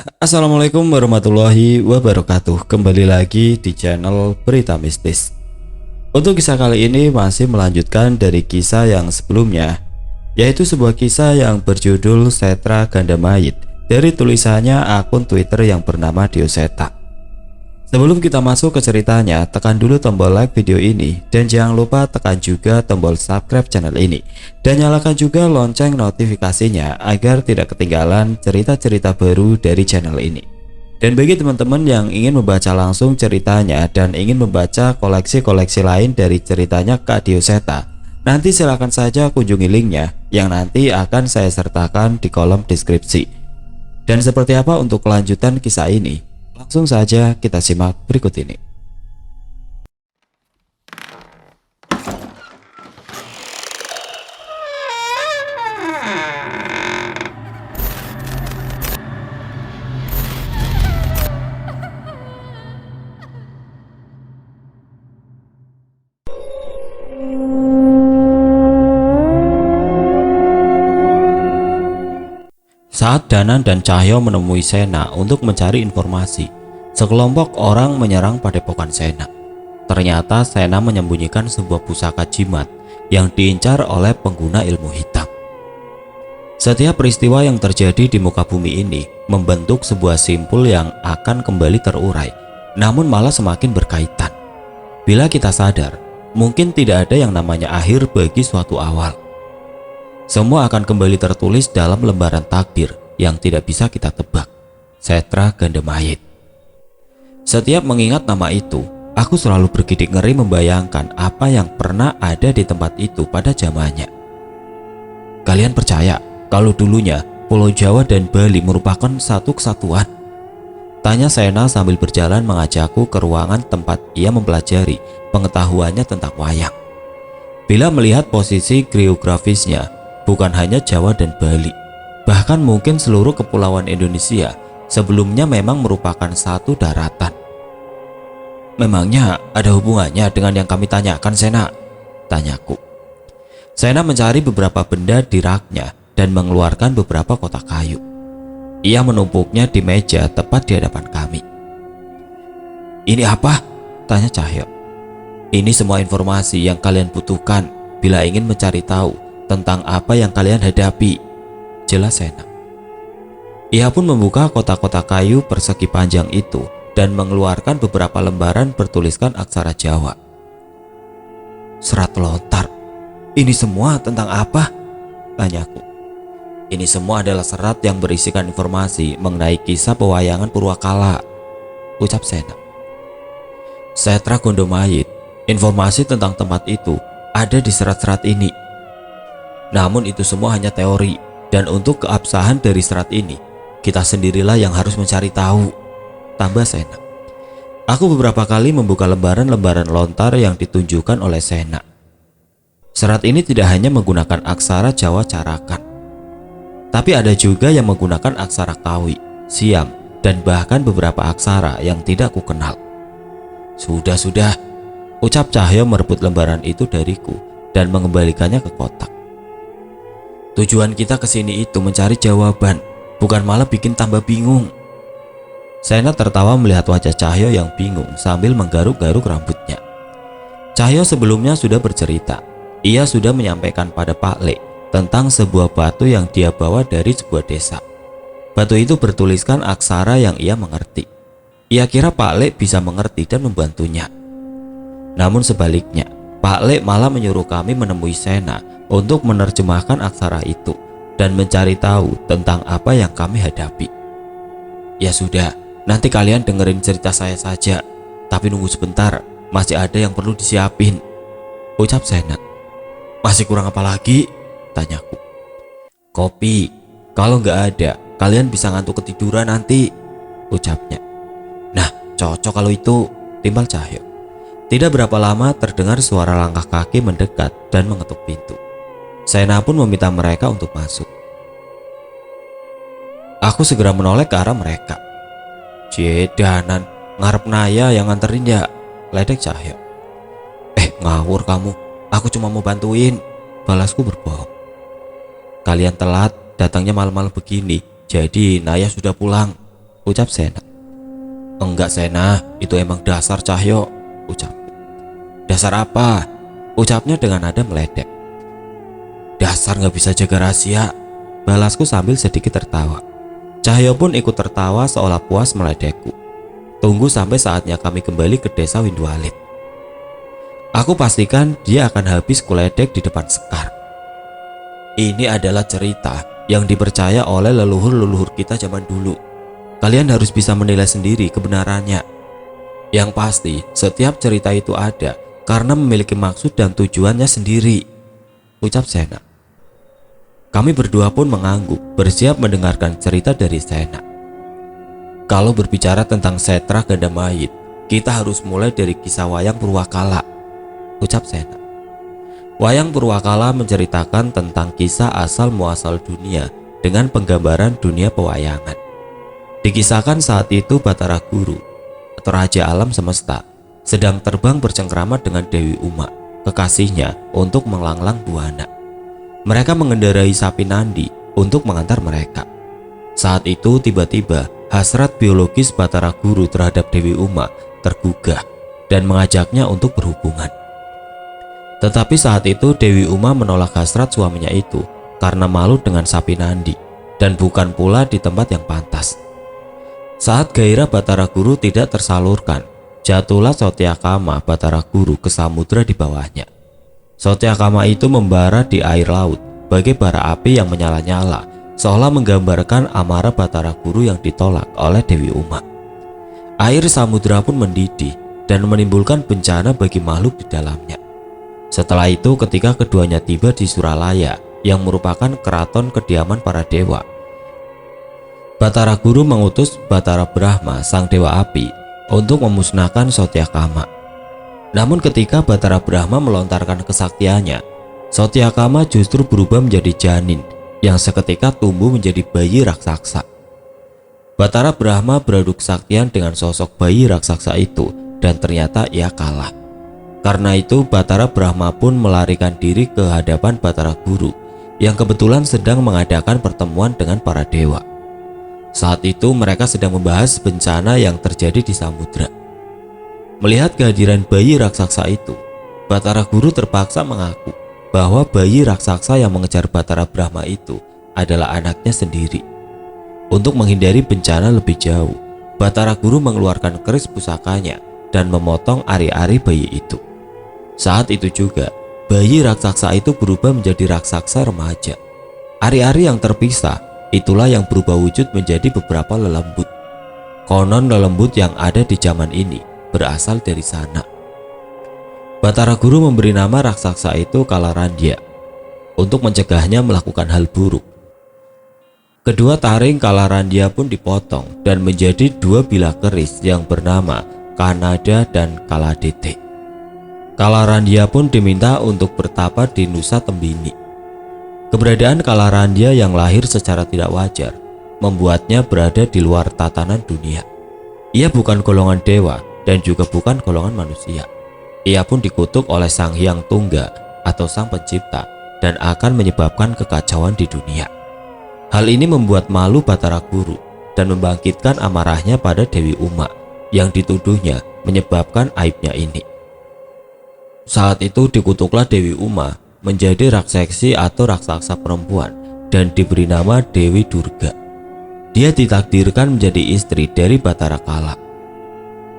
Assalamualaikum warahmatullahi wabarakatuh. Kembali lagi di channel Berita Mistis. Untuk kisah kali ini masih melanjutkan dari kisah yang sebelumnya, yaitu sebuah kisah yang berjudul Setra Ganda Mayit dari tulisannya akun Twitter yang bernama Dioseta. Sebelum kita masuk ke ceritanya, tekan dulu tombol like video ini dan jangan lupa tekan juga tombol subscribe channel ini dan nyalakan juga lonceng notifikasinya agar tidak ketinggalan cerita-cerita baru dari channel ini. Dan bagi teman-teman yang ingin membaca langsung ceritanya dan ingin membaca koleksi-koleksi lain dari ceritanya Kak Dioseta, nanti silakan saja kunjungi linknya yang nanti akan saya sertakan di kolom deskripsi. Dan seperti apa untuk kelanjutan kisah ini? Langsung saja kita simak berikut ini. Saat Danan dan Cahyo menemui Sena untuk mencari informasi, sekelompok orang menyerang padepokan Sena. Ternyata Sena menyembunyikan sebuah pusaka jimat yang diincar oleh pengguna ilmu hitam. Setiap peristiwa yang terjadi di muka bumi ini membentuk sebuah simpul yang akan kembali terurai, namun malah semakin berkaitan. Bila kita sadar, mungkin tidak ada yang namanya akhir bagi suatu awal. Semua akan kembali tertulis dalam lembaran takdir yang tidak bisa kita tebak. Setra Ganda Mayit. Setiap mengingat nama itu, aku selalu bergidik ngeri membayangkan apa yang pernah ada di tempat itu pada zamannya. Kalian percaya kalau dulunya Pulau Jawa dan Bali merupakan satu kesatuan? Tanya Sena sambil berjalan mengajakku ke ruangan tempat ia mempelajari pengetahuannya tentang wayang. Bila melihat posisi geografisnya, bukan hanya Jawa dan Bali, bahkan mungkin seluruh kepulauan Indonesia sebelumnya memang merupakan satu daratan. Memangnya ada hubungannya dengan yang kami tanyakan, Sena? Tanyaku. Sena mencari beberapa benda di raknya dan mengeluarkan beberapa kotak kayu. Ia menumpuknya di meja tepat di hadapan kami. Ini apa? Tanya Cahyo. Ini semua informasi yang kalian butuhkan bila ingin mencari tahu tentang apa yang kalian hadapi, jelas Sena. Ia pun membuka kotak-kotak kayu persegi panjang itu dan mengeluarkan beberapa lembaran bertuliskan aksara Jawa. Serat lontar. Ini semua tentang apa? Tanyaku. Ini semua adalah serat yang berisikan informasi mengenai kisah pewayangan Purwakala, ucap Sena. Setra Ganda Mayit, informasi tentang tempat itu ada di serat-serat ini. Namun itu semua hanya teori, dan untuk keabsahan dari serat ini, kita sendirilah yang harus mencari tahu, tambah Sena. Aku beberapa kali membuka lembaran-lembaran lontar yang ditunjukkan oleh Sena. Serat ini tidak hanya menggunakan aksara Jawa Carakan, tapi ada juga yang menggunakan aksara Kawi, Siam, dan bahkan beberapa aksara yang tidak kukenal. Sudah, ucap Cahyo merebut lembaran itu dariku dan mengembalikannya ke kotak. Tujuan kita kesini itu mencari jawaban, bukan malah bikin tambah bingung. Sena tertawa melihat wajah Cahyo yang bingung sambil menggaruk-garuk rambutnya. Cahyo sebelumnya sudah bercerita. Ia sudah menyampaikan pada Pak Le tentang sebuah batu yang dia bawa dari sebuah desa. Batu itu bertuliskan aksara yang ia mengerti. Ia kira Pak Le bisa mengerti dan membantunya. Namun sebaliknya, Pak Le malah menyuruh kami menemui Sena untuk menerjemahkan aksara itu dan mencari tahu tentang apa yang kami hadapi. Ya sudah, nanti kalian dengerin cerita saya saja, tapi nunggu sebentar, masih ada yang perlu disiapin, ucap Sena. Masih kurang apa lagi? Tanyaku. Kopi, kalau nggak ada, kalian bisa ngantuk ketiduran nanti, ucapnya. Nah, cocok kalau itu, timbal Cahyo. Tidak berapa lama terdengar suara langkah kaki mendekat dan mengetuk pintu. Sena pun meminta mereka untuk masuk. Aku segera menoleh ke arah mereka. Danan, ngarep Naya yang nganterin ya, ledek Cahyo. Ngawur kamu, aku cuma mau bantuin, balasku berbohong. Kalian telat, datangnya malam-malam begini, jadi Naya sudah pulang, ucap Sena. Enggak Sena, itu emang dasar Cahyo, ucapku. Dasar apa? Ucapnya dengan nada meledek. Dasar gak bisa jaga rahasia, balasku sambil sedikit tertawa. Cahyo pun ikut tertawa seolah puas meledekku. Tunggu sampai saatnya kami kembali ke desa Windualit. Aku pastikan dia akan habis kuledek di depan Sekar. Ini adalah cerita yang dipercaya oleh leluhur-leluhur kita zaman dulu. Kalian harus bisa menilai sendiri kebenarannya. Yang pasti, setiap cerita itu ada karena memiliki maksud dan tujuannya sendiri, ucap Sena. Kami berdua pun mengangguk, bersiap mendengarkan cerita dari Sena. Kalau berbicara tentang Setra Ganda Mayit, kita harus mulai dari kisah Wayang Purwakala, ucap Sena. Wayang Purwakala menceritakan tentang kisah asal muasal dunia dengan penggambaran dunia pewayangan. Dikisahkan saat itu Batara Guru atau Raja Alam Semesta sedang terbang bercengkrama dengan Dewi Uma, kekasihnya, untuk melanglang buana. Mereka mengendarai sapi Nandi untuk mengantar mereka. Saat itu tiba-tiba hasrat biologis Batara Guru terhadap Dewi Uma tergugah dan mengajaknya untuk berhubungan. Tetapi saat itu Dewi Uma menolak hasrat suaminya itu karena malu dengan sapi Nandi dan bukan pula di tempat yang pantas. Saat gairah Batara Guru tidak tersalurkan, jatuhlah Sotyakama Batara Guru ke samudra di bawahnya. Sotyakama itu membara di air laut bagai bara api yang menyala-nyala, seolah menggambarkan amarah Batara Guru yang ditolak oleh Dewi Uma. Air samudra pun mendidih dan menimbulkan bencana bagi makhluk di dalamnya. Setelah itu ketika keduanya tiba di Suralaya yang merupakan keraton kediaman para dewa, Batara Guru mengutus Batara Brahma sang dewa api untuk memusnahkan Sotyakama. Namun ketika Batara Brahma melontarkan kesaktiannya, Sotyakama justru berubah menjadi janin yang seketika tumbuh menjadi bayi raksasa. Batara Brahma beradu kesaktian dengan sosok bayi raksasa itu dan ternyata ia kalah. Karena itu Batara Brahma pun melarikan diri ke hadapan Batara Guru yang kebetulan sedang mengadakan pertemuan dengan para dewa. Saat itu mereka sedang membahas bencana yang terjadi di samudra. Melihat kehadiran bayi raksasa itu, Batara Guru terpaksa mengaku bahwa bayi raksasa yang mengejar Batara Brahma itu adalah anaknya sendiri. Untuk menghindari bencana lebih jauh, Batara Guru mengeluarkan keris pusakanya dan memotong ari-ari bayi itu. Saat itu juga, bayi raksasa itu berubah menjadi raksasa remaja. Ari-ari yang terpisah itulah yang berubah wujud menjadi beberapa lelembut. Konon lelembut yang ada di zaman ini berasal dari sana. Batara Guru memberi nama raksasa itu Kalarandya untuk mencegahnya melakukan hal buruk. Kedua taring Kalarandya pun dipotong dan menjadi dua bilah keris yang bernama Kanada dan Kaladete. Kalarandya pun diminta untuk bertapa di Nusa Tembini. Keberadaan Kalarandya yang lahir secara tidak wajar membuatnya berada di luar tatanan dunia. Ia bukan golongan dewa dan juga bukan golongan manusia. Ia pun dikutuk oleh Sang Hyang Tungga atau Sang Pencipta dan akan menyebabkan kekacauan di dunia. Hal ini membuat malu Batara Guru dan membangkitkan amarahnya pada Dewi Uma yang dituduhnya menyebabkan aibnya ini. Saat itu dikutuklah Dewi Uma menjadi raksesi atau raksasa perempuan dan diberi nama Dewi Durga. Dia ditakdirkan menjadi istri dari Batara Kala.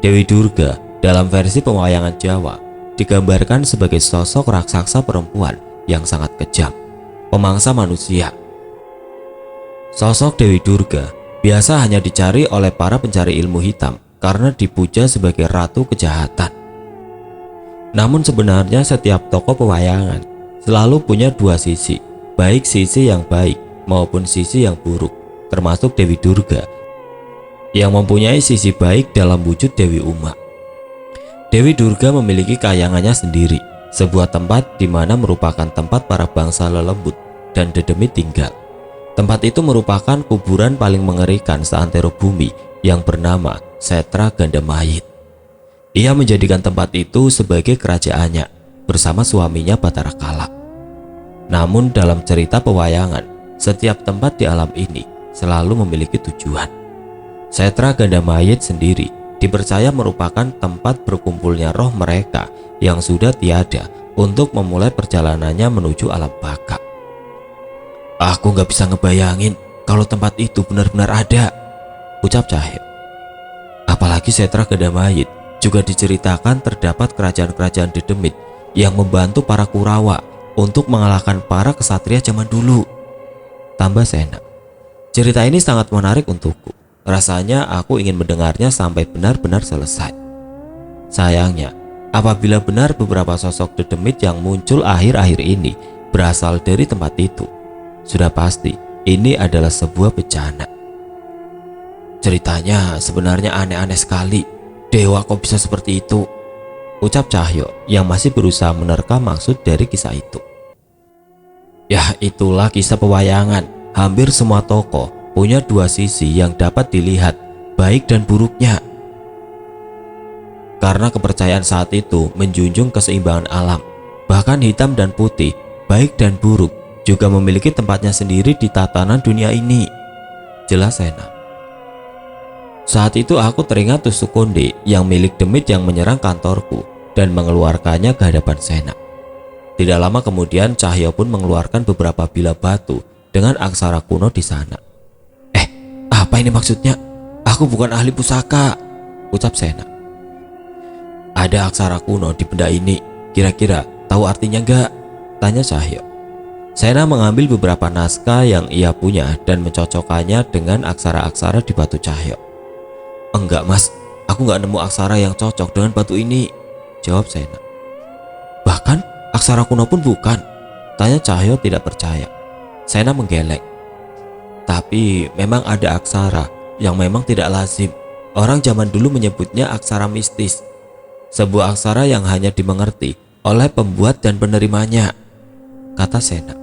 Dewi Durga dalam versi pewayangan Jawa digambarkan sebagai sosok raksasa perempuan yang sangat kejam, pemangsa manusia. Sosok Dewi Durga biasa hanya dicari oleh para pencari ilmu hitam karena dipuja sebagai ratu kejahatan. Namun sebenarnya setiap tokoh pewayangan selalu punya dua sisi, baik sisi yang baik maupun sisi yang buruk, termasuk Dewi Durga yang mempunyai sisi baik dalam wujud Dewi Uma. Dewi Durga memiliki kayangannya sendiri, sebuah tempat di mana merupakan tempat para bangsa lelembut dan dedemit tinggal. Tempat itu merupakan kuburan paling mengerikan seantero bumi yang bernama Setra Ganda Mayit. Ia menjadikan tempat itu sebagai kerajaannya bersama suaminya Batara Kala. Namun dalam cerita pewayangan, setiap tempat di alam ini selalu memiliki tujuan. Setra Ganda Mayit sendiri dipercaya merupakan tempat berkumpulnya roh mereka yang sudah tiada untuk memulai perjalanannya menuju alam baka. Aku nggak bisa ngebayangin kalau tempat itu benar-benar ada, ucap Cahyo. Apalagi Setra Ganda Mayit juga diceritakan terdapat kerajaan-kerajaan Dedemit yang membantu para Kurawa untuk mengalahkan para kesatria zaman dulu, tambah Sena. Cerita ini sangat menarik untukku. Rasanya aku ingin mendengarnya sampai benar-benar selesai. Sayangnya, apabila benar beberapa sosok Dedemit yang muncul akhir-akhir ini berasal dari tempat itu, sudah pasti ini adalah sebuah bencana. Ceritanya sebenarnya aneh-aneh sekali. Dewa kok bisa seperti itu? Ucap Cahyo yang masih berusaha menerka maksud dari kisah itu. Ya, itulah kisah pewayangan. Hampir semua tokoh punya dua sisi yang dapat dilihat, baik dan buruknya. Karena kepercayaan saat itu menjunjung keseimbangan alam, bahkan hitam dan putih, baik dan buruk juga memiliki tempatnya sendiri di tatanan dunia ini, jelas Sena. Saat itu aku teringat tusuk konde yang milik Demit yang menyerang kantorku dan mengeluarkannya ke hadapan Sena. Tidak lama kemudian Cahyo pun mengeluarkan beberapa bilah batu dengan aksara kuno di sana. Apa ini maksudnya? Aku bukan ahli pusaka, ucap Sena. Ada aksara kuno di benda ini, kira-kira tahu artinya enggak? Tanya Cahyo. Sena mengambil beberapa naskah yang ia punya dan mencocokkannya dengan aksara-aksara di batu Cahyo. Enggak mas, aku nggak nemu aksara yang cocok dengan batu ini, jawab Sena. Bahkan aksara kuno pun bukan, tanya Cahyo tidak percaya. Sena menggeleng. Tapi memang ada aksara yang memang tidak lazim. Orang zaman dulu menyebutnya aksara mistis, sebuah aksara yang hanya dimengerti oleh pembuat dan penerimanya, kata Sena.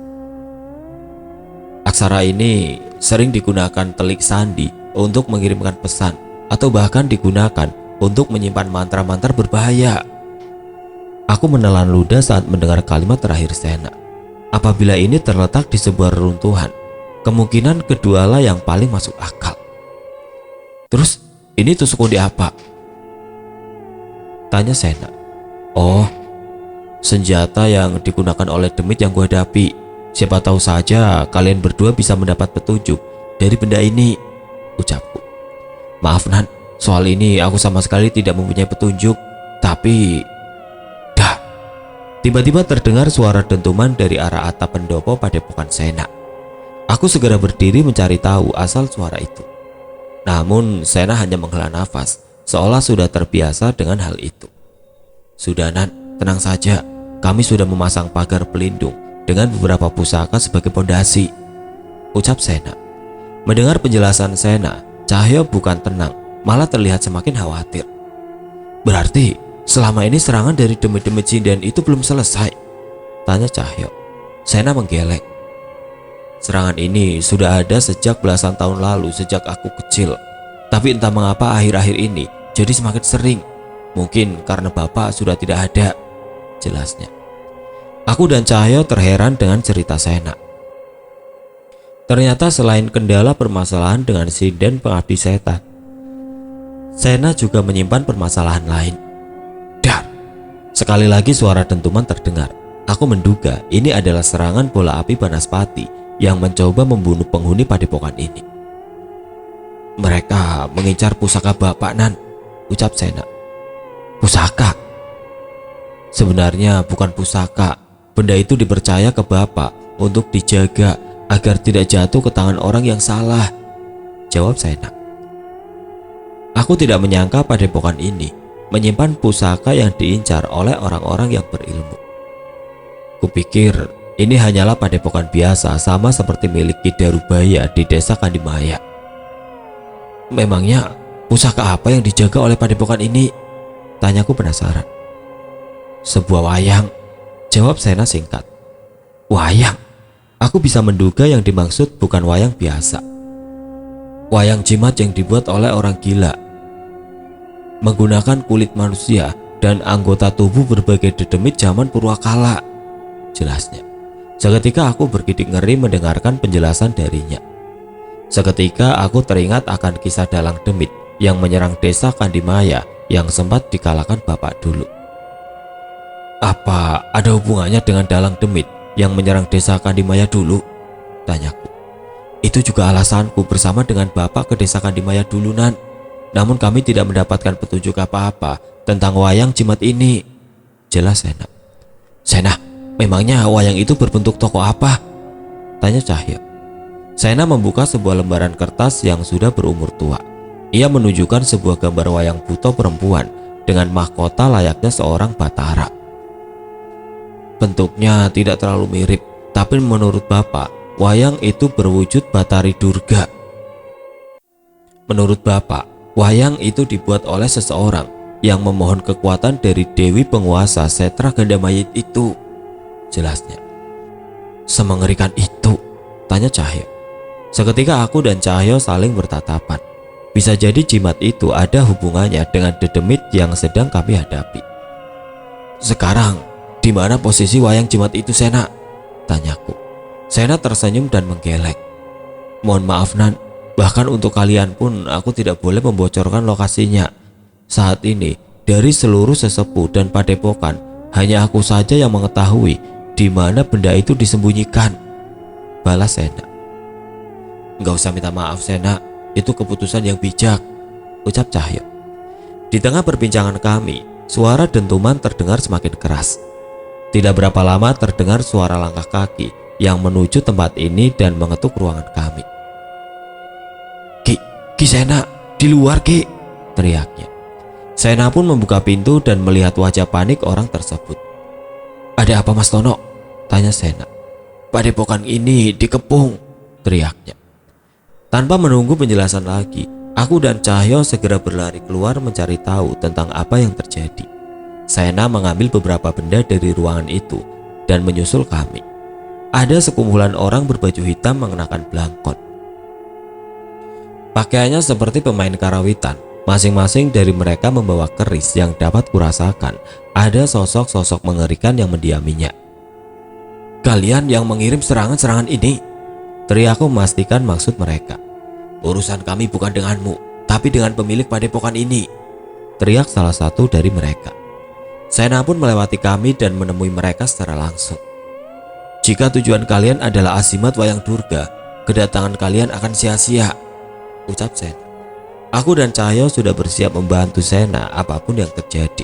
Aksara ini sering digunakan telik sandi untuk mengirimkan pesan atau bahkan digunakan untuk menyimpan mantra-mantra berbahaya. Aku menelan ludah saat mendengar kalimat terakhir Sena. Apabila ini terletak di sebuah reruntuhan, kemungkinan kedualah yang paling masuk akal. Terus ini tusuk konde apa? Tanya Sena. Oh, senjata yang digunakan oleh Demit yang gue hadapi. Siapa tahu saja kalian berdua bisa mendapat petunjuk dari benda ini, ucapku. Maaf Nan, soal ini aku sama sekali tidak mempunyai petunjuk. Tapi dah. Tiba-tiba terdengar suara dentuman dari arah atap pendopo padepokan Sena. Aku segera berdiri mencari tahu asal suara itu. Namun Sena hanya menghela nafas, seolah sudah terbiasa dengan hal itu. Sudah Nan, tenang saja. Kami sudah memasang pagar pelindung dengan beberapa pusaka sebagai pondasi, ucap Sena. Mendengar penjelasan Sena, Cahyo bukan tenang, malah terlihat semakin khawatir. Berarti selama ini serangan dari demit-demit sinden itu belum selesai, tanya Cahyo. Sena menggeleng. Serangan ini sudah ada sejak belasan tahun lalu, sejak aku kecil. Tapi entah mengapa akhir-akhir ini jadi semakin sering. Mungkin karena bapak sudah tidak ada, jelasnya. Aku dan Cahyo terheran dengan cerita Sena. Ternyata selain kendala permasalahan dengan sinden pengabdi setan, Sena juga menyimpan permasalahan lain. Dar! Sekali lagi suara dentuman terdengar. Aku menduga ini adalah serangan bola api Banaspati yang mencoba membunuh penghuni padepokan ini. Mereka mengincar pusaka bapak Nan, ucap Sena. Pusaka? Sebenarnya bukan pusaka. Benda itu dipercaya ke bapak untuk dijaga agar tidak jatuh ke tangan orang yang salah, jawab Sena. Aku tidak menyangka padepokan ini menyimpan pusaka yang diincar oleh orang-orang yang berilmu. Kupikir ini hanyalah padepokan biasa, sama seperti milik Ki Darubaya di desa Kandimaya. Memangnya pusaka apa yang dijaga oleh padepokan ini? Tanyaku penasaran. Sebuah wayang, jawab Sena singkat. Wayang? Aku bisa menduga yang dimaksud bukan wayang biasa. Wayang jimat yang dibuat oleh orang gila, menggunakan kulit manusia dan anggota tubuh berbagai dedemit zaman purwakala, jelasnya. Seketika aku bergidik ngeri mendengarkan penjelasan darinya. Seketika aku teringat akan kisah dalang demit yang menyerang desa Kandimaya yang sempat dikalahkan bapak dulu. Apa ada hubungannya dengan dalang demit yang menyerang desa Kandimaya dulu? Tanyaku. Itu juga alasanku bersama dengan bapak ke desa Kandimaya dulu, Nan. Namun kami tidak mendapatkan petunjuk apa-apa tentang wayang jimat ini. Jelas Sena. Sena, memangnya wayang itu berbentuk tokoh apa? Tanya Cahyo. Sena membuka sebuah lembaran kertas yang sudah berumur tua. Ia menunjukkan sebuah gambar wayang buto perempuan dengan mahkota layaknya seorang batara. Bentuknya tidak terlalu mirip, tapi menurut bapak, wayang itu berwujud Batari Durga. Menurut bapak, wayang itu dibuat oleh seseorang yang memohon kekuatan dari Dewi penguasa Setra Gandamayit itu. Jelasnya. Semengerikan itu? Tanya Cahyo. Seketika aku dan Cahyo saling bertatapan. Bisa jadi jimat itu ada hubungannya dengan dedemit yang sedang kami hadapi. Sekarang, di mana posisi wayang jimat itu, Sena? Tanyaku. Sena tersenyum dan menggeleng. Mohon maaf, Nan. Bahkan untuk kalian pun aku tidak boleh membocorkan lokasinya. Saat ini, dari seluruh sesepuh dan padepokan, hanya aku saja yang mengetahui di mana benda itu disembunyikan. Balas Sena. Enggak usah minta maaf, Sena. Itu keputusan yang bijak, ucap Cahyo. Di tengah perbincangan kami, suara dentuman terdengar semakin keras. Tidak berapa lama terdengar suara langkah kaki yang menuju tempat ini dan mengetuk ruangan kami. Ki Sena, di luar Ki, teriaknya. Sena pun membuka pintu dan melihat wajah panik orang tersebut. Ada apa Mas Tono? Tanya Sena. Padepokan ini dikepung, teriaknya. Tanpa menunggu penjelasan lagi, aku dan Cahyo segera berlari keluar mencari tahu tentang apa yang terjadi. Sena mengambil beberapa benda dari ruangan itu dan menyusul kami. Ada sekumpulan orang berbaju hitam mengenakan belangkon. Pakaiannya seperti pemain karawitan. Masing-masing dari mereka membawa keris yang dapat kurasakan ada sosok-sosok mengerikan yang mendiaminya. Kalian yang mengirim serangan-serangan ini? Teriakku memastikan maksud mereka. Urusan kami bukan denganmu, tapi dengan pemilik padepokan ini, teriak salah satu dari mereka. Sena pun melewati kami dan menemui mereka secara langsung. Jika tujuan kalian adalah azimat wayang Durga, kedatangan kalian akan sia-sia, ucap Sena. Aku dan Cahyo sudah bersiap membantu Sena apapun yang terjadi.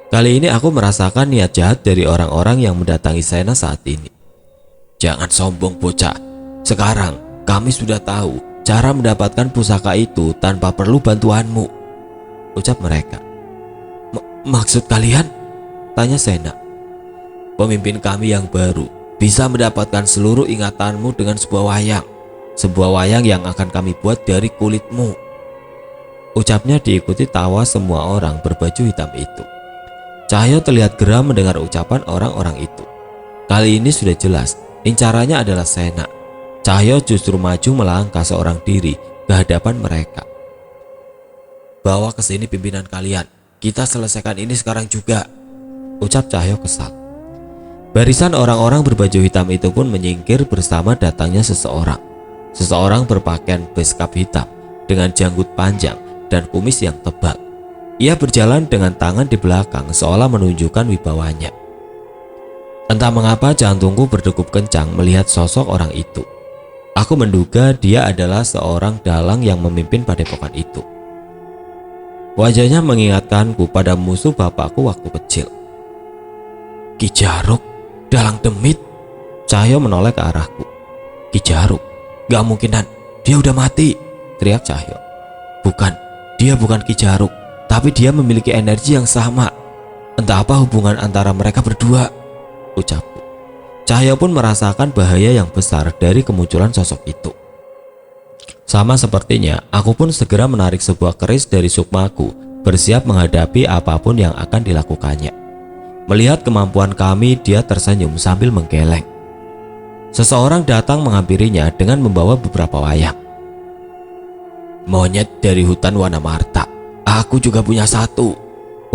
Kali ini aku merasakan niat jahat dari orang-orang yang mendatangi Sena saat ini. Jangan sombong bocah. Sekarang kami sudah tahu cara mendapatkan pusaka itu tanpa perlu bantuanmu, ucap mereka. Maksud kalian? Tanya Sena. Pemimpin kami yang baru bisa mendapatkan seluruh ingatanmu dengan sebuah wayang. Sebuah wayang yang akan kami buat dari kulitmu, ucapnya diikuti tawa semua orang berbaju hitam itu. Cahyo terlihat geram mendengar ucapan orang-orang itu. Kali ini sudah jelas incarannya adalah Sena. Cahyo justru maju melangkah seorang diri ke hadapan mereka. Bawa ke sini pimpinan kalian. Kita selesaikan ini sekarang juga, ucap Cahyo kesal. Barisan orang-orang berbaju hitam itu pun menyingkir bersama datangnya seseorang. Seseorang berpakaian beskap hitam dengan janggut panjang dan kumis yang tebal. Ia berjalan dengan tangan di belakang seolah menunjukkan wibawanya. Entah mengapa jantungku berdegup kencang melihat sosok orang itu. Aku menduga dia adalah seorang dalang yang memimpin padepokan itu. Wajahnya mengingatkanku pada musuh bapakku waktu kecil. Ki Jaruk, dalang demit. Cahyo menoleh ke arahku. Ki Jaruk? Gak mungkinan, dia udah mati, teriak Cahyo. Bukan, dia bukan Ki Jaruk, tapi dia memiliki energi yang sama. Entah apa hubungan antara mereka berdua, ucapku. Cahyo pun merasakan bahaya yang besar dari kemunculan sosok itu. Sama sepertinya, aku pun segera menarik sebuah keris dari sukmaku, bersiap menghadapi apapun yang akan dilakukannya. Melihat kemampuan kami, dia tersenyum sambil menggeleng. Seseorang datang menghampirinya dengan membawa beberapa wayang. Monyet dari hutan Wanamarta, aku juga punya satu,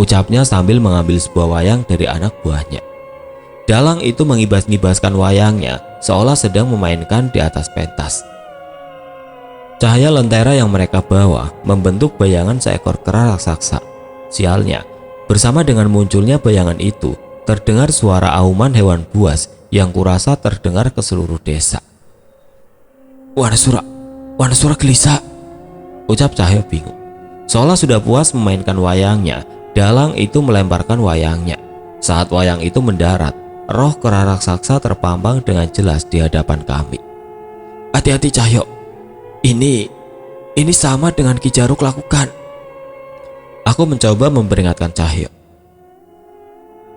ucapnya sambil mengambil sebuah wayang dari anak buahnya. Dalang itu mengibas-ngibaskan wayangnya seolah sedang memainkan di atas pentas. Cahaya lentera yang mereka bawa membentuk bayangan seekor kera raksasa. Sialnya, bersama dengan munculnya bayangan itu, terdengar suara auman hewan buas yang kurasa terdengar ke seluruh desa. Wanasura gelisah, ucap Cahyo bingung. Seolah sudah puas memainkan wayangnya, dalang itu melemparkan wayangnya. Saat wayang itu mendarat, roh kera raksasa terpampang dengan jelas di hadapan kami. Hati-hati Cahyo, ini sama dengan Ki Jaruk lakukan. Aku mencoba memperingatkan Cahyo.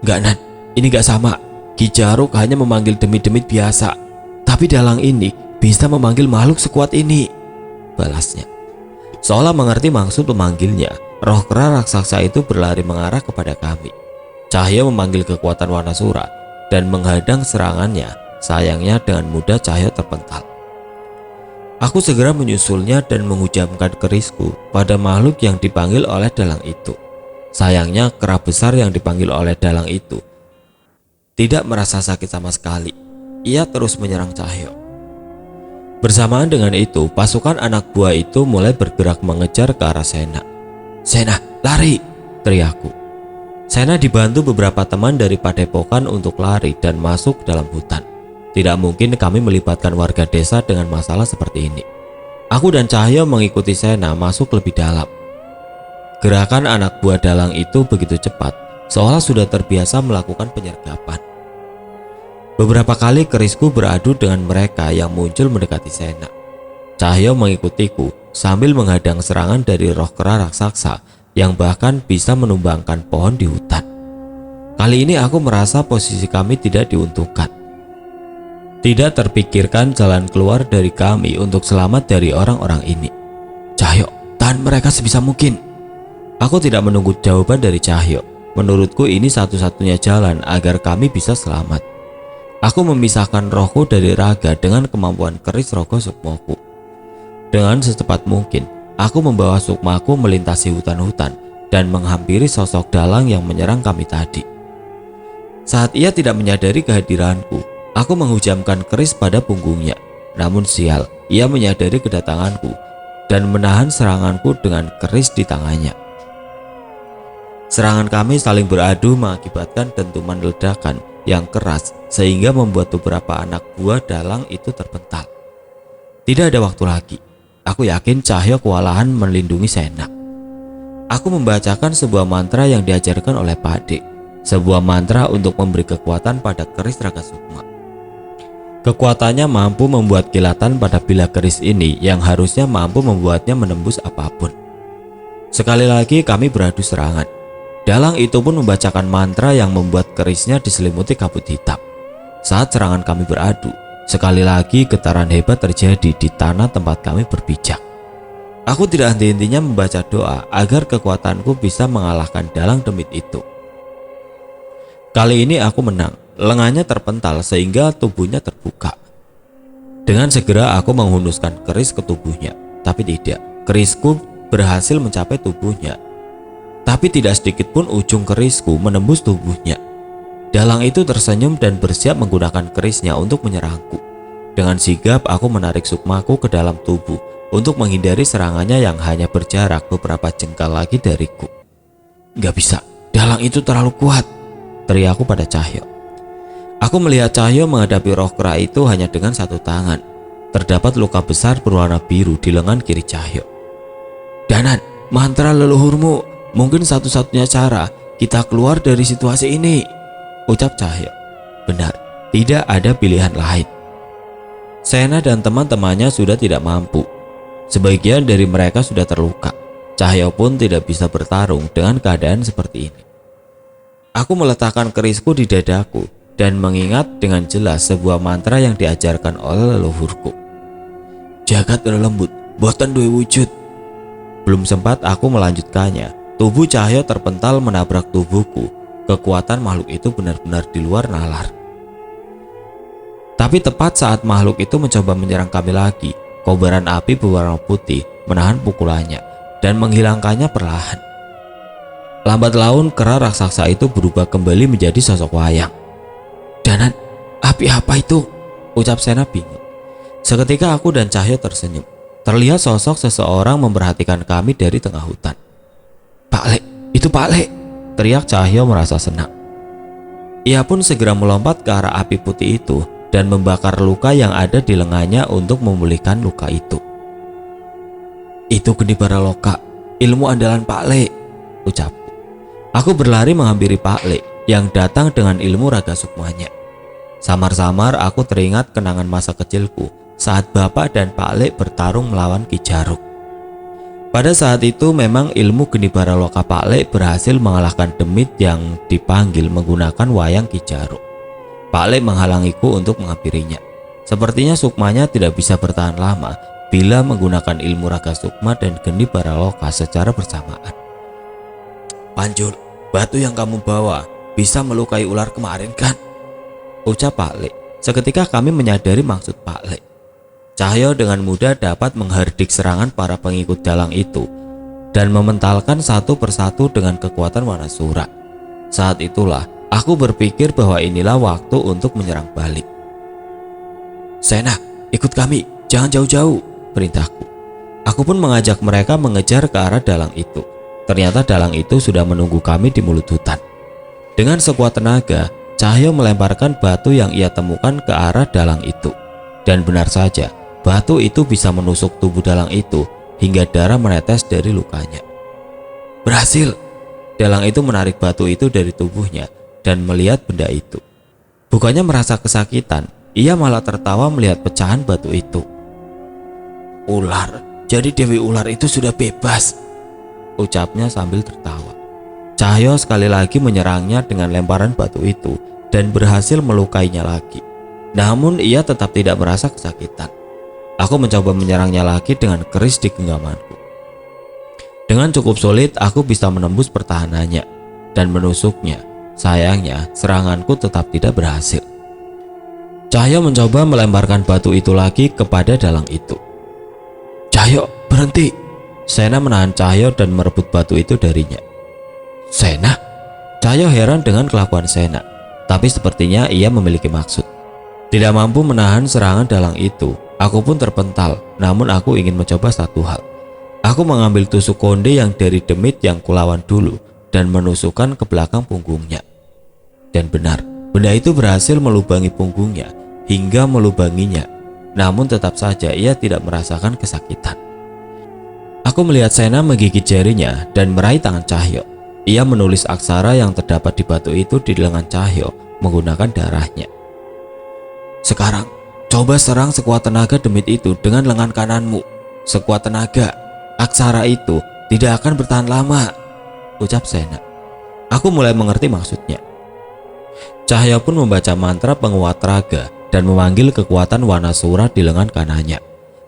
Enggak Nan, ini gak sama. Ki Jaruk hanya memanggil demit-demit biasa, tapi dalang ini bisa memanggil makhluk sekuat ini, balasnya. Seolah mengerti maksud pemanggilnya, roh kera raksasa itu berlari mengarah kepada kami. Cahyo memanggil kekuatan Wanasura dan menghadang serangannya. Sayangnya dengan mudah Cahyo terpental. Aku segera menyusulnya dan menghujamkan kerisku pada makhluk yang dipanggil oleh dalang itu. Sayangnya kera besar yang dipanggil oleh dalang itu tidak merasa sakit sama sekali. Ia terus menyerang Cahyo. Bersamaan dengan itu, pasukan anak buah itu mulai bergerak mengejar ke arah Sena. Sena, lari! Teriakku. Sena dibantu beberapa teman dari padepokan untuk lari dan masuk dalam hutan. Tidak mungkin kami melibatkan warga desa dengan masalah seperti ini. Aku dan Cahyo mengikuti Sena masuk lebih dalam. Gerakan anak buah dalang itu begitu cepat, seolah sudah terbiasa melakukan penyergapan. Beberapa kali kerisku beradu dengan mereka yang muncul mendekati Sena. Cahyo mengikutiku sambil menghadang serangan dari roh kera raksasa yang bahkan bisa menumbangkan pohon di hutan. Kali ini aku merasa posisi kami tidak diuntungkan. Tidak terpikirkan jalan keluar dari kami untuk selamat dari orang-orang ini. Cahyo, tahan mereka sebisa mungkin. Aku tidak menunggu jawaban dari Cahyo. Menurutku ini satu-satunya jalan agar kami bisa selamat. Aku memisahkan rohku dari raga dengan kemampuan keris rogo sukmaku. Dengan secepat mungkin, aku membawa sukmaku melintasi hutan-hutan dan menghampiri sosok dalang yang menyerang kami tadi. Saat ia tidak menyadari kehadiranku, aku menghujamkan keris pada punggungnya. Namun sial, ia menyadari kedatanganku dan menahan seranganku dengan keris di tangannya. Serangan kami saling beradu mengakibatkan dentuman ledakan yang keras sehingga membuat beberapa anak buah dalang itu terpental. Tidak ada waktu lagi. Aku yakin Cahyo kewalahan melindungi Sena. Aku membacakan sebuah mantra yang diajarkan oleh Pade. Sebuah mantra untuk memberi kekuatan pada keris Raga Sukma. Kekuatannya mampu membuat kilatan pada bilah keris ini yang harusnya mampu membuatnya menembus apapun. Sekali lagi kami beradu serangan. Dalang itu pun membacakan mantra yang membuat kerisnya diselimuti kabut hitam. Saat serangan kami beradu, sekali lagi getaran hebat terjadi di tanah tempat kami berpijak. Aku tidak henti-hentinya membaca doa agar kekuatanku bisa mengalahkan dalang demit itu. Kali ini aku menang. Lengannya terpental sehingga tubuhnya terbuka. Dengan segera aku menghunuskan keris ke tubuhnya. Tapi tidak, kerisku berhasil mencapai tubuhnya. Tapi tidak sedikit pun ujung kerisku menembus tubuhnya. Dalang itu tersenyum dan bersiap menggunakan kerisnya untuk menyerangku. Dengan sigap aku menarik sukmaku ke dalam tubuh untuk menghindari serangannya yang hanya berjarak beberapa jengkal lagi dariku. Gak bisa, dalang itu terlalu kuat, teriakku pada Cahyo. Aku melihat Cahyo menghadapi roh kera itu hanya dengan satu tangan. Terdapat luka besar berwarna biru di lengan kiri Cahyo. Danan, mantra leluhurmu, mungkin satu-satunya cara kita keluar dari situasi ini, ucap Cahyo. Benar, tidak ada pilihan lain. Sena dan teman-temannya sudah tidak mampu. Sebagian dari mereka sudah terluka. Cahyo pun tidak bisa bertarung dengan keadaan seperti ini. Aku meletakkan kerisku di dadaku dan mengingat dengan jelas sebuah mantra yang diajarkan oleh leluhurku. Jagat lembut, boten duwe wujud. Belum sempat aku melanjutkannya, tubuh Cahyo terpental menabrak tubuhku. Kekuatan makhluk itu benar-benar di luar nalar. Tapi tepat saat makhluk itu mencoba menyerang kami lagi, kobaran api berwarna putih menahan pukulannya dan menghilangkannya perlahan. Lambat laun kera raksasa itu berubah kembali menjadi sosok wayang. Danan, api apa itu? Ucap Sena bingung. Seketika aku dan Cahyo tersenyum. Terlihat sosok seseorang memperhatikan kami dari tengah hutan. "Pak Lek, itu Pak Lek!" teriak Cahyo merasa senang. Ia pun segera melompat ke arah api putih itu dan membakar luka yang ada di lengannya untuk memulihkan luka itu. "Itu Geni Baraloka, ilmu andalan Pak Lek," ucapku. Aku berlari menghampiri Pak Lek yang datang dengan ilmu raga sukmanya. Samar-samar aku teringat kenangan masa kecilku saat Bapak dan Pak Lek bertarung melawan Ki Jaruk. Pada saat itu memang ilmu Geni Baraloka Pak Lek berhasil mengalahkan demit yang dipanggil menggunakan wayang Ki Jaruk. Pak Lek menghalangiku untuk menghampirinya. Sepertinya sukmanya tidak bisa bertahan lama bila menggunakan ilmu raga sukma dan Geni Baraloka secara bersamaan. "Panjul, batu yang kamu bawa bisa melukai ular kemarin kan?" ucap Pak Lek. Seketika kami menyadari maksud Pak Lek. Cahyo dengan mudah dapat menghardik serangan para pengikut dalang itu dan mementalkan satu persatu dengan kekuatan Wanasura. Saat itulah aku berpikir bahwa inilah waktu untuk menyerang balik. "Sena, ikut kami, jangan jauh-jauh," perintahku. Aku pun mengajak mereka mengejar ke arah dalang itu. Ternyata dalang itu sudah menunggu kami di mulut hutan. Dengan sekuat tenaga, Cahyo melemparkan batu yang ia temukan ke arah dalang itu. Dan benar saja, batu itu bisa menusuk tubuh dalang itu hingga darah menetes dari lukanya. "Berhasil!" Dalang itu menarik batu itu dari tubuhnya dan melihat benda itu. Bukannya merasa kesakitan, ia malah tertawa melihat pecahan batu itu. "Ular, jadi Dewi Ular itu sudah bebas," ucapnya sambil tertawa. Cahyo sekali lagi menyerangnya dengan lemparan batu itu dan berhasil melukainya lagi. Namun ia tetap tidak merasa kesakitan. Aku mencoba menyerangnya lagi dengan keris di genggamanku. Dengan cukup sulit aku bisa menembus pertahanannya dan menusuknya. Sayangnya seranganku tetap tidak berhasil. Cahyo mencoba melemparkan batu itu lagi kepada dalang itu. "Cahyo, berhenti!" Sena menahan Cahyo dan merebut batu itu darinya. "Sena?" Cahyo heran dengan kelakuan Sena, tapi sepertinya ia memiliki maksud. Tidak mampu menahan serangan dalang itu, aku pun terpental. Namun aku ingin mencoba satu hal. Aku mengambil tusuk konde yang dari demit yang kulawan dulu dan menusukkan ke belakang punggungnya. Dan benar, benda itu berhasil melubangi punggungnya hingga melubanginya. Namun tetap saja ia tidak merasakan kesakitan. Aku melihat Sena menggigit jarinya dan meraih tangan Cahyo. Ia menulis aksara yang terdapat di batu itu di lengan Cahyo menggunakan darahnya. "Sekarang, coba serang sekuat tenaga demit itu dengan lengan kananmu. Sekuat tenaga, aksara itu tidak akan bertahan lama," ucap Sena. Aku mulai mengerti maksudnya. Cahyo pun membaca mantra penguat raga dan memanggil kekuatan Wanasura di lengan kanannya.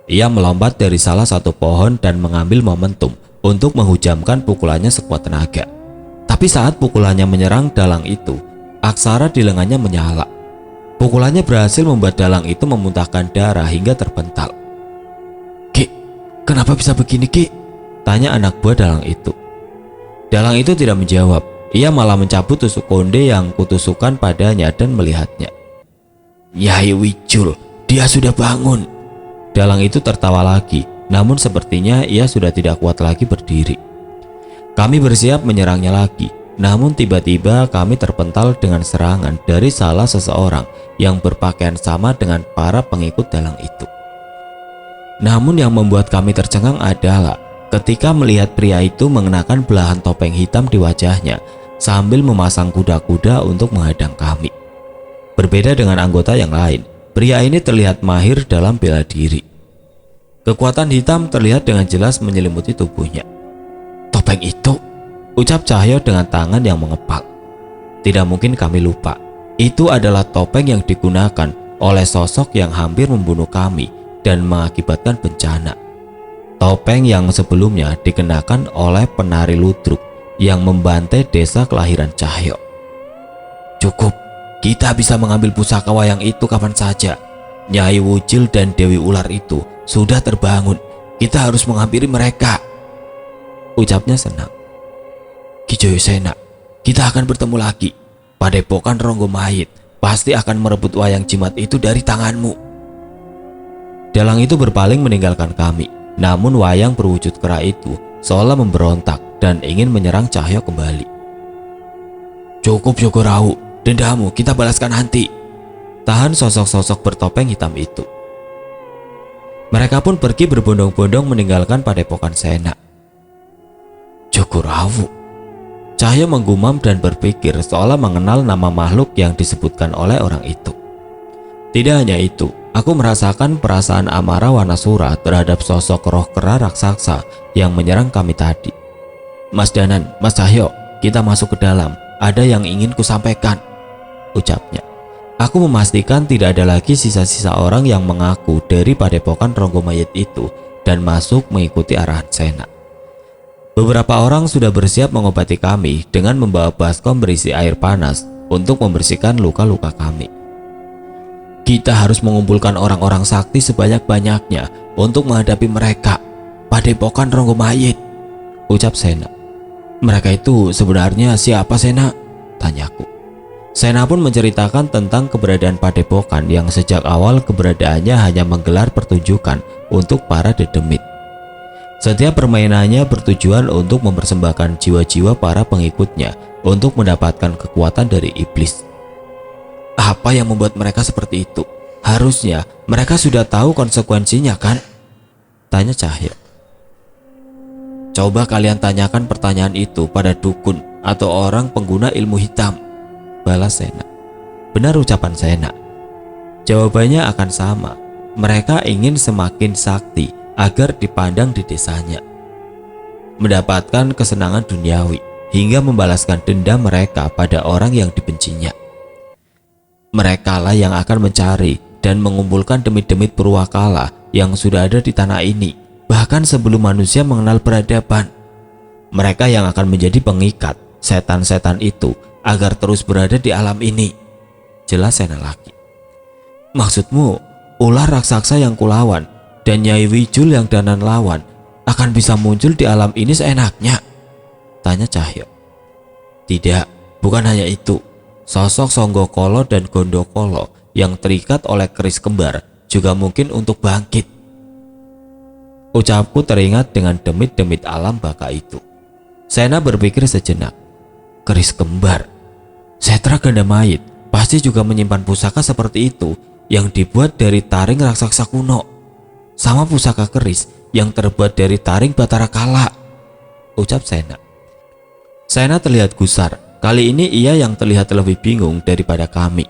Ia melompat dari salah satu pohon dan mengambil momentum untuk menghujamkan pukulannya sekuat tenaga. Tapi saat pukulannya menyerang dalang itu, aksara di lengannya menyala. Pukulannya berhasil membuat dalang itu memuntahkan darah hingga terpental. "Ki, kenapa bisa begini, Ki?" tanya anak buah dalang itu. Dalang itu tidak menjawab. Ia malah mencabut tusuk konde yang kutusukan padanya dan melihatnya. "Nyai Wijul, dia sudah bangun." Dalang itu tertawa lagi, namun sepertinya ia sudah tidak kuat lagi berdiri. Kami bersiap menyerangnya lagi, namun tiba-tiba kami terpental dengan serangan dari salah seseorang yang berpakaian sama dengan para pengikut dalang itu. Namun yang membuat kami tercengang adalah ketika melihat pria itu mengenakan belahan topeng hitam di wajahnya sambil memasang kuda-kuda untuk menghadang kami. Berbeda dengan anggota yang lain, pria ini terlihat mahir dalam bela diri. Kekuatan hitam terlihat dengan jelas menyelimuti tubuhnya. "Topeng itu," ucap Cahyo dengan tangan yang mengepal. Tidak mungkin kami lupa. Itu adalah topeng yang digunakan oleh sosok yang hampir membunuh kami dan mengakibatkan bencana. Topeng yang sebelumnya dikenakan oleh penari ludruk yang membantai desa kelahiran Cahyo. "Cukup, kita bisa mengambil pusaka wayang itu kapan saja. Nyai Wujil dan Dewi Ular itu sudah terbangun. Kita harus menghampiri mereka," ucapnya senang. "Ki Joyosena, kita akan bertemu lagi. Padepokan Ronggomahit pasti akan merebut wayang jimat itu dari tanganmu." Dalang itu berpaling meninggalkan kami. namun wayang berwujud kera itu seolah memberontak dan ingin menyerang Cahyo kembali. "Cukup Jogorau, dendamu kita balaskan nanti," tahan sosok-sosok bertopeng hitam itu. Mereka pun pergi berbondong-bondong meninggalkan padepokan Sena. "Jogorau," Cahyo menggumam dan berpikir seolah mengenal nama makhluk yang disebutkan oleh orang itu. Tidak hanya itu, aku merasakan perasaan amarah Wanasura terhadap sosok roh kera raksasa yang menyerang kami tadi. "Mas Danan, Mas Cahyo, kita masuk ke dalam. Ada yang ingin kusampaikan," ucapnya. Aku memastikan tidak ada lagi sisa-sisa orang yang mengaku dari padepokan Ronggo Mayit itu dan masuk mengikuti arahan Sena. Beberapa orang sudah bersiap mengobati kami dengan membawa baskom berisi air panas untuk membersihkan luka-luka kami. "Kita harus mengumpulkan orang-orang sakti sebanyak-banyaknya untuk menghadapi mereka. Padepokan Ronggo Mayit," ucap Sena. "Mereka itu sebenarnya siapa, Sena?" tanyaku. Sena pun menceritakan tentang keberadaan padepokan yang sejak awal keberadaannya hanya menggelar pertunjukan untuk para dedemit. Setiap permainannya bertujuan untuk mempersembahkan jiwa-jiwa para pengikutnya untuk mendapatkan kekuatan dari iblis. "Apa yang membuat mereka seperti itu? Harusnya mereka sudah tahu konsekuensinya, kan?" tanya Cahyo. "Coba kalian tanyakan pertanyaan itu pada dukun atau orang pengguna ilmu hitam," balas Sena. Benar ucapan Sena. Jawabannya akan sama. Mereka ingin semakin sakti agar dipandang di desanya, mendapatkan kesenangan duniawi hingga membalaskan dendam mereka pada orang yang dibencinya. Merekalah yang akan mencari dan mengumpulkan demit-demit purwakala yang sudah ada di tanah ini, bahkan sebelum manusia mengenal peradaban. Mereka yang akan menjadi pengikat setan-setan itu agar terus berada di alam ini, jelas Sena lagi. "Maksudmu, ular raksasa yang kulawan dan Nyai Wijul yang Danan lawan akan bisa muncul di alam ini seenaknya?" tanya Cahyo. "Tidak, bukan hanya itu. Sosok Songgokolo dan Gondokolo yang terikat oleh keris kembar juga mungkin untuk bangkit." Ucapku teringat dengan demit-demit alam baka itu. Sena berpikir sejenak. Keris kembar. Setra Ganda Mayit pasti juga menyimpan pusaka seperti itu yang dibuat dari taring raksasa kuno, sama pusaka keris yang terbuat dari taring Batara Kala, ucap Sena. Sena terlihat gusar. Kali ini ia yang terlihat lebih bingung daripada kami.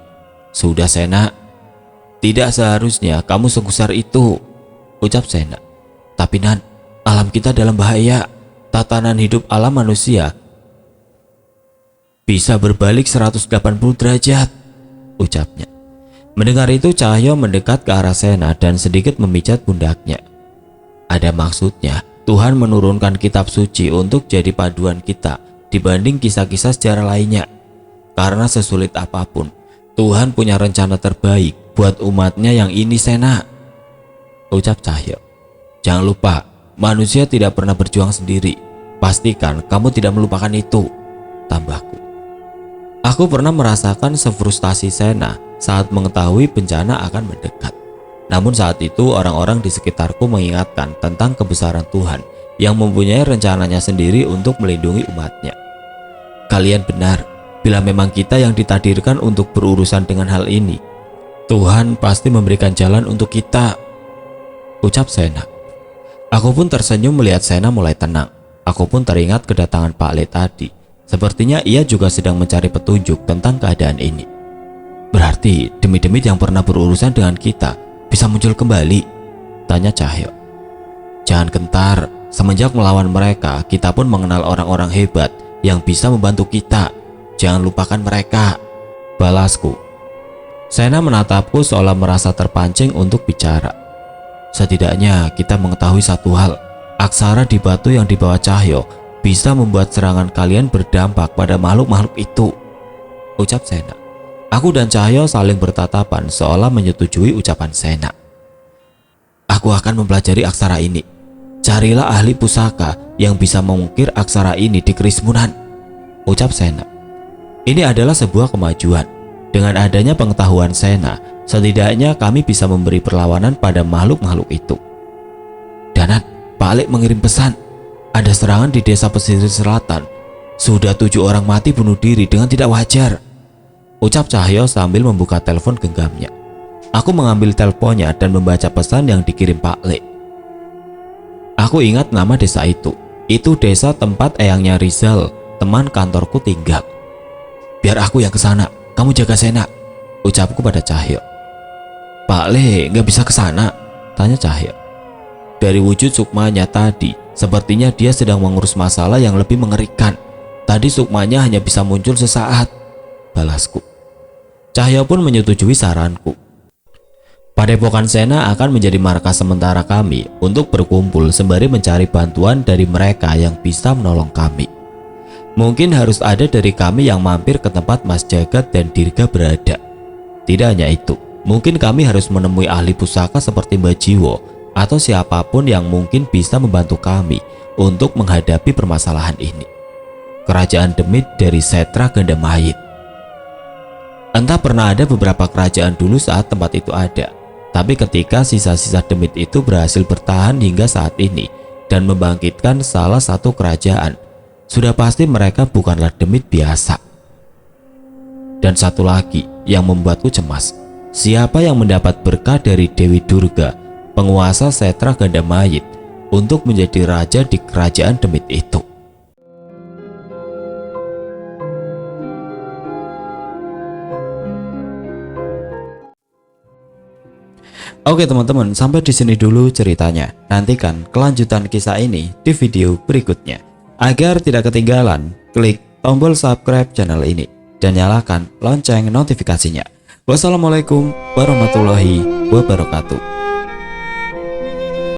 "Sudah Sena, tidak seharusnya kamu segusar itu," ucap Sena. "Tapi Nan, alam kita dalam bahaya. Tatanan hidup alam manusia bisa berbalik 180 derajat, ucapnya. Mendengar itu Cahyo mendekat ke arah Sena dan sedikit memijat pundaknya. "Ada maksudnya Tuhan menurunkan kitab suci untuk jadi paduan kita dibanding kisah-kisah sejarah lainnya. Karena sesulit apapun, Tuhan punya rencana terbaik buat umatnya yang ini Sena," ucap Cahyo. "Jangan lupa, manusia tidak pernah berjuang sendiri. Pastikan kamu tidak melupakan itu," tambahku. Aku pernah merasakan sefrustasi Sena saat mengetahui bencana akan mendekat. Namun saat itu orang-orang di sekitarku mengingatkan tentang kebesaran Tuhan yang mempunyai rencananya sendiri untuk melindungi umatnya. "Kalian benar, bila memang kita yang ditakdirkan untuk berurusan dengan hal ini, Tuhan pasti memberikan jalan untuk kita," ucap Sena. Aku pun tersenyum melihat Sena mulai tenang. Aku pun teringat kedatangan Pak Le tadi. Sepertinya ia juga sedang mencari petunjuk tentang keadaan ini. "Berarti demit-demit yang pernah berurusan dengan kita bisa muncul kembali?" tanya Cahyo. "Jangan gentar, semenjak melawan mereka kita pun mengenal orang-orang hebat yang bisa membantu kita. Jangan lupakan mereka," balasku. Sena menatapku seolah merasa terpancing untuk bicara. "Setidaknya kita mengetahui satu hal, aksara di batu yang dibawa Cahyo bisa membuat serangan kalian berdampak pada makhluk-makhluk itu," ucap Sena. Aku dan Cahyo saling bertatapan seolah menyetujui ucapan Sena. "Aku akan mempelajari aksara ini. Carilah ahli pusaka yang bisa mengukir aksara ini di kerismunan," ucap Sena. Ini adalah sebuah kemajuan. Dengan adanya pengetahuan Sena, setidaknya kami bisa memberi perlawanan pada makhluk-makhluk itu. "Danan, Pak Lek mengirim pesan. Ada serangan di desa pesisir selatan. Sudah 7 orang mati bunuh diri dengan tidak wajar. Ucap Cahyo sambil membuka telepon genggamnya. Aku mengambil teleponnya dan membaca pesan yang dikirim Pak Lek. Aku ingat nama desa itu. Itu desa tempat eyangnya Rizal, teman kantorku, tinggal. Biar aku yang ke sana, kamu jaga Sena, ucapku pada Cahyo. Pak Le nggak bisa ke sana? Tanya Cahyo. Dari wujud Sukmanya tadi, sepertinya dia sedang mengurus masalah yang lebih mengerikan. Tadi Sukmanya hanya bisa muncul sesaat, balasku. Cahyo pun menyetujui saranku. Padepokan Sena akan menjadi markas sementara kami untuk berkumpul sembari mencari bantuan dari mereka yang bisa menolong kami. Mungkin harus ada dari kami yang mampir ke tempat Mas Jagat dan Dirga berada. Tidak hanya itu, mungkin kami harus menemui ahli pusaka seperti Mbak Jiwo atau siapapun yang mungkin bisa membantu kami untuk menghadapi permasalahan ini. Kerajaan Demit dari Setra Ganda Mayit. Entah pernah ada beberapa kerajaan dulu saat tempat itu ada, tapi ketika sisa-sisa Demit itu berhasil bertahan hingga saat ini dan membangkitkan salah satu kerajaan, sudah pasti mereka bukanlah Demit biasa. Dan satu lagi yang membuatku cemas, siapa yang mendapat berkah dari Dewi Durga, penguasa Setra Ganda Mayit, untuk menjadi raja di kerajaan Demit itu. Oke teman-teman, sampai di sini dulu ceritanya. Nantikan kelanjutan kisah ini di video berikutnya. Agar tidak ketinggalan, klik tombol subscribe channel ini dan nyalakan lonceng notifikasinya. Wassalamualaikum warahmatullahi wabarakatuh.